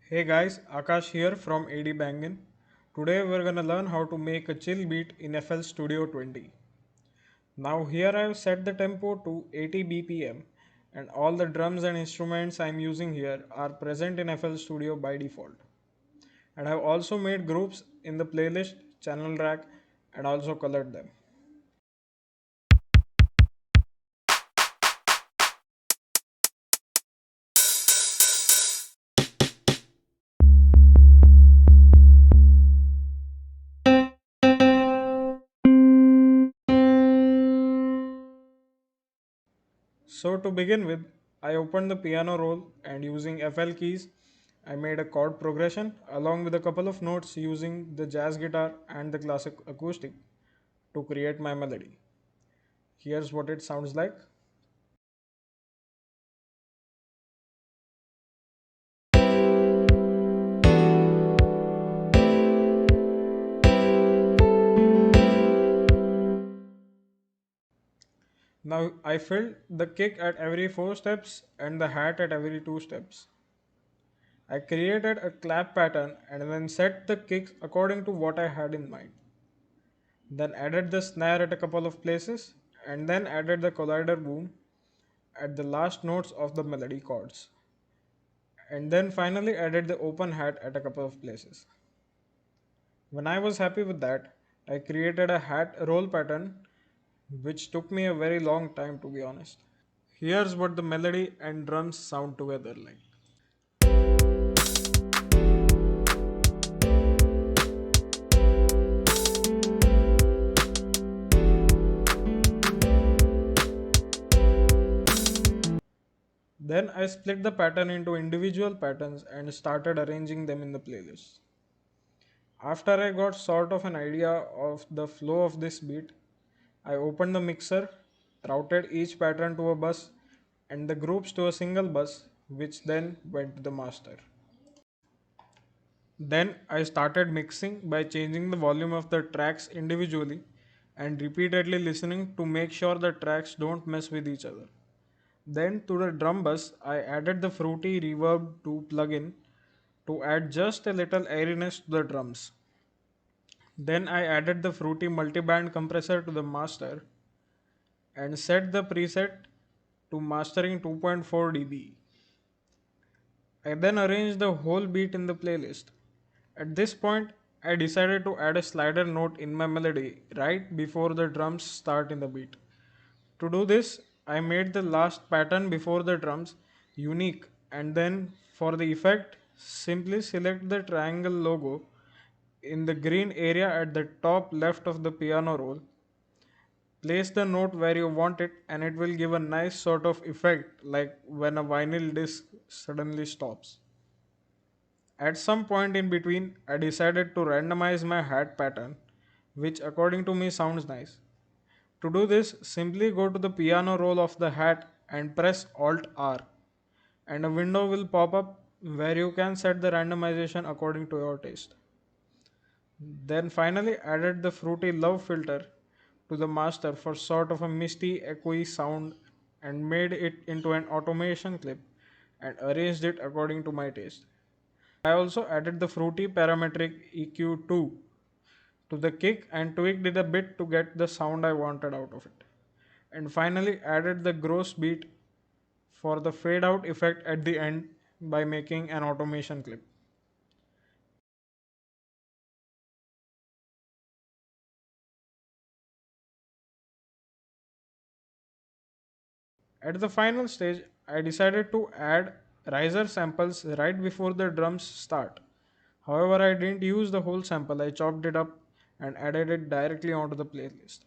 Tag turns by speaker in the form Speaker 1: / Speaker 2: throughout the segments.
Speaker 1: Hey guys, Akash here from ADBangin. Today we're gonna learn how to make a chill beat in FL Studio 20. Now here I have set the tempo to 80 BPM and all the drums and instruments I'm using here are present in FL Studio by default. And I've also made groups in the playlist channel rack and also colored them. So to begin with, I opened the piano roll and using FL keys, I made a chord progression along with a couple of notes using the jazz guitar and the classic acoustic to create my melody. Here's what it sounds like. Now I filled the kick at every 4 steps and the hat at every 2 steps. I created a clap pattern and then set the kicks according to what I had in mind. Then added the snare at a couple of places and then added the collider boom at the last notes of the melody chords. And then finally added the open hat at a couple of places. When I was happy with that, I created a hat roll pattern which took me a very long time to be honest. Here's what the melody and drums sound together like. Then I split the pattern into individual patterns and started arranging them in the playlist. After I got sort of an idea of the flow of this beat, I opened the mixer, routed each pattern to a bus and the groups to a single bus, which then went to the master. Then I started mixing by changing the volume of the tracks individually and repeatedly listening to make sure the tracks don't mess with each other. Then to the drum bus, I added the fruity reverb to plugin to add just a little airiness to the drums. Then I added the fruity multiband compressor to the master and set the preset to mastering 2.4 dB. I then arranged the whole beat in the playlist. At this point, I decided to add a slider note in my melody right before the drums start in the beat. To do this, I made the last pattern before the drums unique and then for the effect, simply select the triangle logo in the green area at the top left of the piano roll. Place the note where you want it and it will give a nice sort of effect like when a vinyl disc suddenly stops. At some point in between, I decided to randomize my hat pattern, which according to me sounds nice. To do this, simply go to the piano roll of the hat and press Alt R, and a window will pop up where you can set the randomization according to your taste. Then finally added the fruity love filter to the master for sort of a misty, echoey sound and made it into an automation clip and arranged it according to my taste. I also added the fruity parametric EQ2 to the kick and tweaked it a bit to get the sound I wanted out of it. And finally added the gross beat for the fade out effect at the end by making an automation clip. At the final stage, I decided to add riser samples right before the drums start. However, I didn't use the whole sample, I chopped it up and added it directly onto the playlist.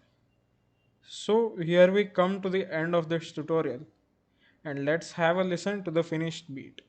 Speaker 1: So here we come to the end of this tutorial and let's have a listen to the finished beat.